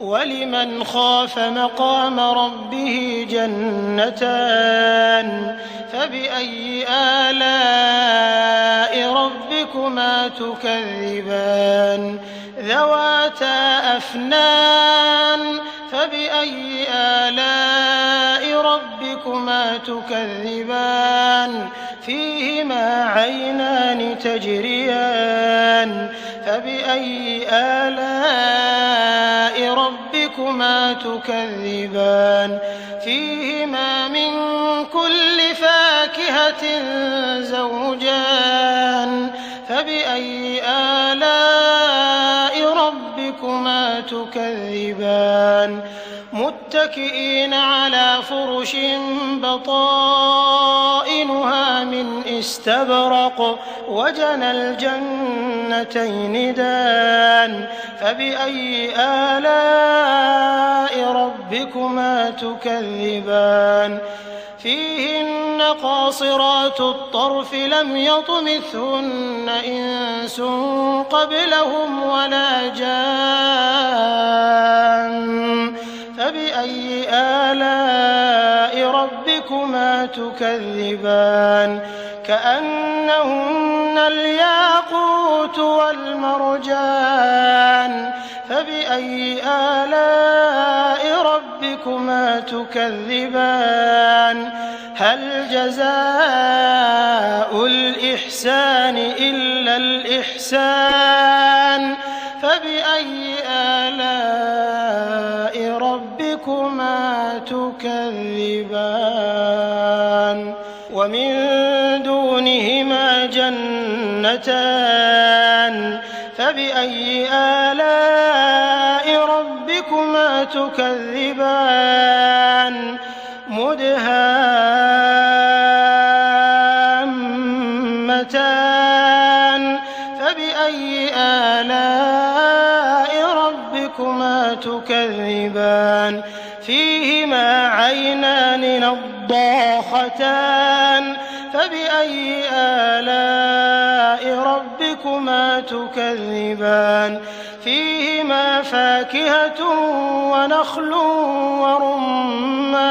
ولمن خاف مقام ربه جنتان فبأي آلاء ربكما تكذبان ذواتا أفنان فبأي آلاء ربكما تكذبان فيهما عينان تجريان فبأي آلاء ربكما تكذبان فيهما من كل فاكهة زوجان فبأي آلاء ربكما تكذبان متكئين على فرش بطائنها من استبرق وجنى الجنتين دان فبأي آلاء ربكما تكذبان فيهن قاصرات الطرف لم يطمثهن إنس قبلهم ولا جان فبأي آلاء ربكما تكذبان كأنهن الياقوت والمرجان فبأي آلاء ربكما تكذبان هل جزاء الإحسان إلا الإحسان فبأي آلاء ربكما تكذبان ومن دونهما جنتان فبأي آلاء ربكما تكذبان مدهامتان فبأي آلاء ربكما تكذبان فيهما عينان نضاختان فبأي آلاء ربكما تكذبان فيهما فاكهة ونخل ورمان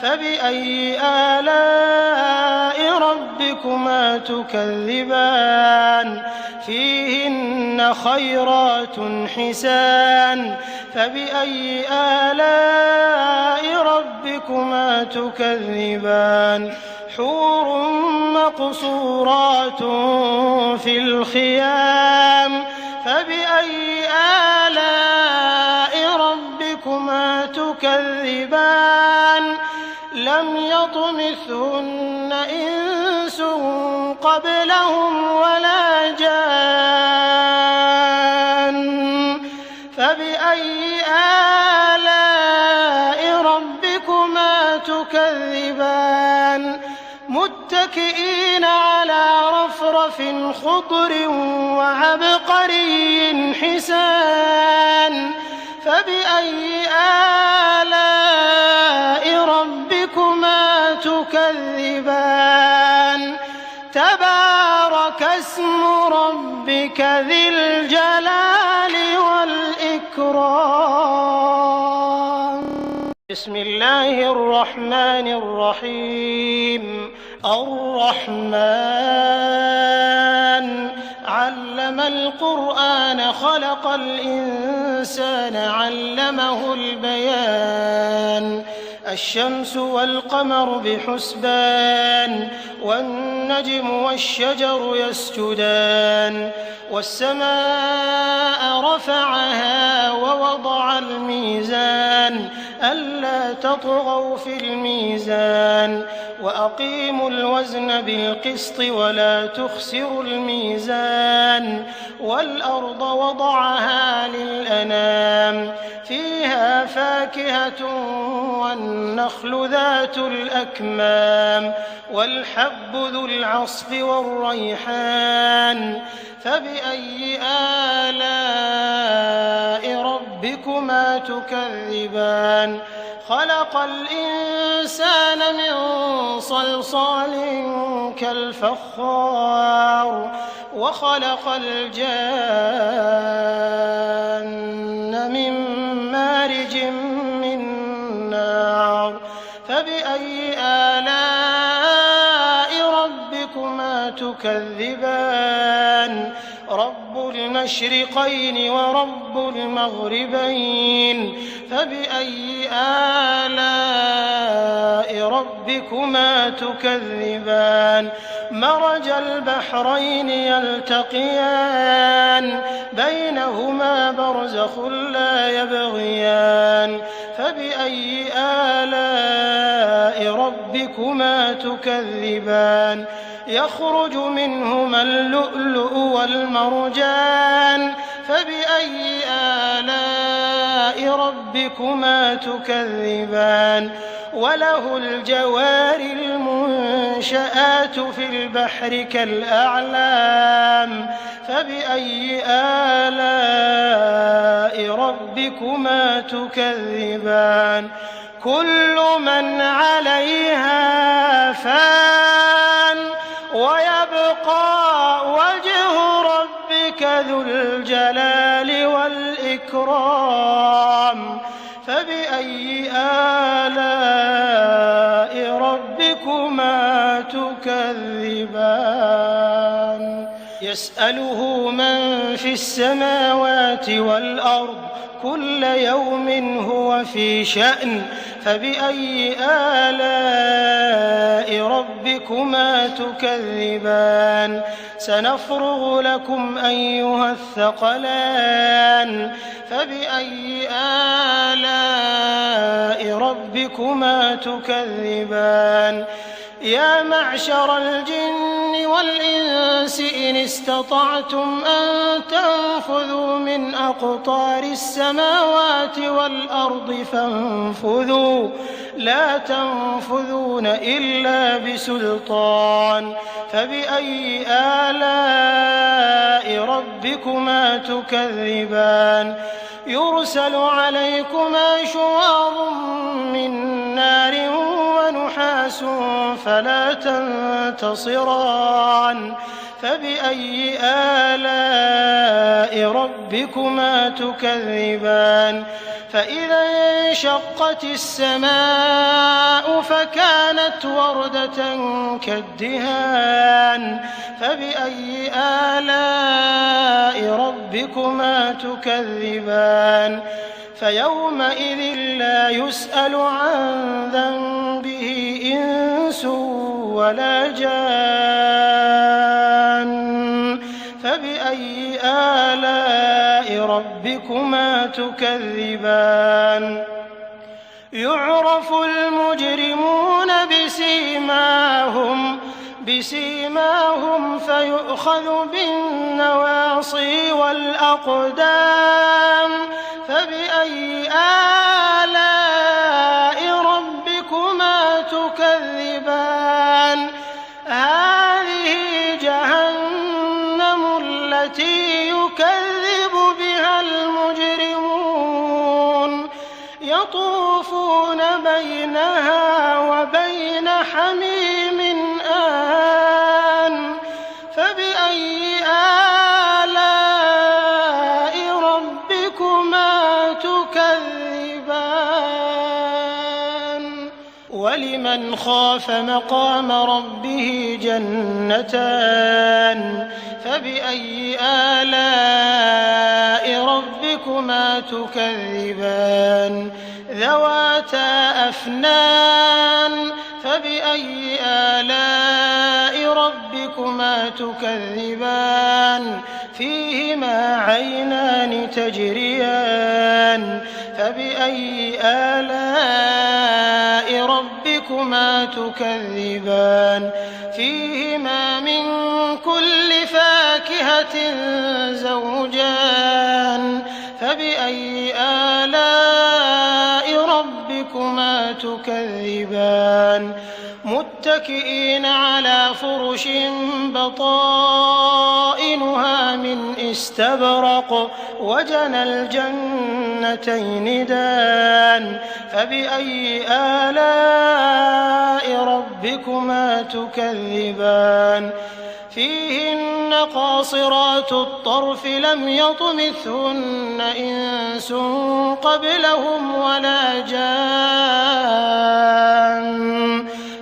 فبأي آلاء ربكما تكذبان فيهن خيرات حسان فبأي آلاء ربكما تكذبان حور مقصورات في الخيام فبأي آلاء ربكما تكذبان لم يطمثهن إنس قبلهم ولا جان فبأي آلاء ربكما تكذبان متكئين على رفرف خضر وعبقري حسان فبأي آلاء ربكما تكذبان تبارك اسم ربك ذي الجلال والإكرام بسم الله الرحمن الرحيم الرحمن علم القرآن خلق الإنسان علمه البيان الشمس والقمر بحسبان والنجم والشجر يسجدان والسماء رفعها ووضع الميزان ألا تطغوا في الميزان وأقيموا الوزن بالقسط ولا تخسروا الميزان والأرض وضعها للأنام فيها فاكهة والنخل ذات الأكمام والحب ذو العصف والريحان فبأي آلاء ربكما تكذبان خلق الإنسان من صلصال كالفخار وخلق الجان من تكذبان رب المشرقين ورب المغربين فبأي آلاء ربكما تكذبان مرج البحرين يلتقيان بينهما برزخ لا يبغيان فبأي آلاء ربكما تكذبان يخرج منهما اللؤلؤ والمرجان فبأي آلاء ربكما تكذبان وله الجوار المنشآت في البحر كالأعلام فبأي آلاء ربكما تكذبان كل من عليها فان ويبقى وجه ربك ذو الجلال والإكرام فبأي آلاء ربكما تكذبان يسأله من في السماوات والأرض كل يوم هو في شأن فبأي آلاء ربكما تكذبان سنفرغ لكم أيها الثقلان فبأي آلاء ربكما تكذبان يا معشر الجن والإنس إن استطعتم أن تنفذوا من أقطار السماوات والأرض فانفذوا لا تنفذون إلا بسلطان فبأي آلاء ربكما تكذبان يرسل عليكما شواظ من نار ونحاس فلا تنتصران فبأي آلاء ربكما تكذبان فإذا انشقت السماء فكانت وردة كالدهان فبأي آلاء ربكما تكذبان فيومئذ لا يسأل عن ذنبه إنس ولا جان فبأي آلاء ربكما تكذبان يعرف المجرمون بسيماهم فيؤخذ بالنواصي والأقدام فبأي آلاء ربكما تكذبان هذه جهنم التي يكذب بها المجرمون يطوفون بينها وبين حميم آن فبأي آلاء ربكما تكذبان ولمن خاف مقام ربه جنتان فبأي آلاء ربكما تكذبان ذواتا أفنان فبأي آلاء ربكما تكذبان فيهما عينان تجريان فبأي آلاء ربكما تكذبان فيهما من كل فاكهة زوجان فبأي آلاء ربكما تكذبان متكئين على فرش بطائنها من استبرق وجنى الجنتين دان فبأي آلاء ربكما تكذبان فيهن قاصرات الطرف لم يطمثهن إنس قبلهم ولا جان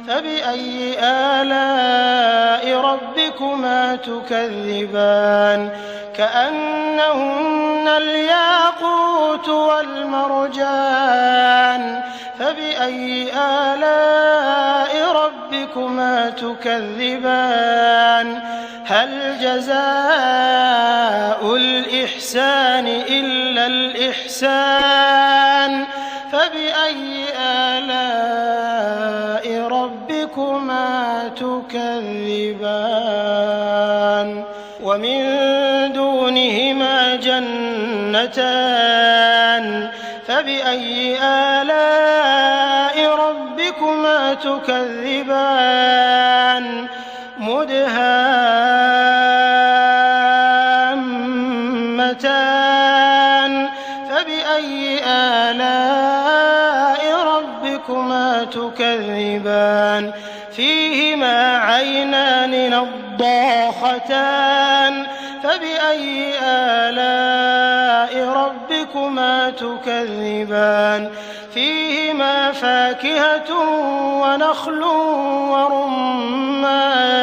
فبأي آلاء ربكما ربكما تكذبان كأنهن الياقوت والمرجان فبأي آلاء ربكما تكذبان هل جزاء الإحسان إلا الإحسان فبأي آلاء ربكما تكذبان ومن دونهما جنتان فبأي آلاء ربكما تكذبان مدهامتان فبأي آلاء ربكما تكذبان فيهما عينان نضاختان فبأي آلاء ربكما تكذبان فيهما فاكهة ونخل ورمان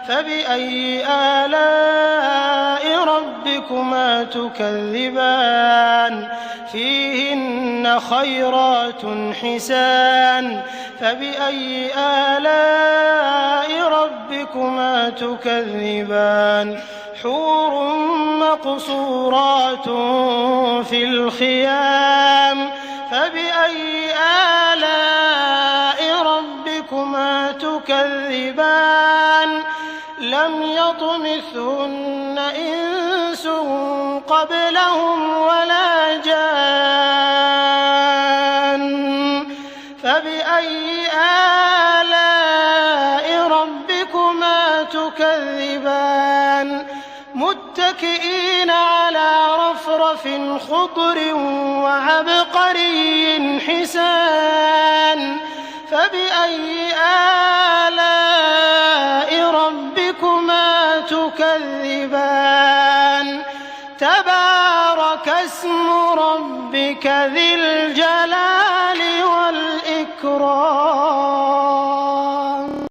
فبأي آلاء ربكما تكذبان فيهن خيرات حسان فبأي آلاء ربكما تكذبان حور مقصورات في الخيام فبأي آلاء ربكما تكذبان لم يطمثهن إنس قبلهم ولا جان فبأي آلاء ربكما تكذبان متكئين على رفرف خضر وعبقري حسان فبأي آلاء ربكما تكذبان تبارك اسم ربك ذي الجلال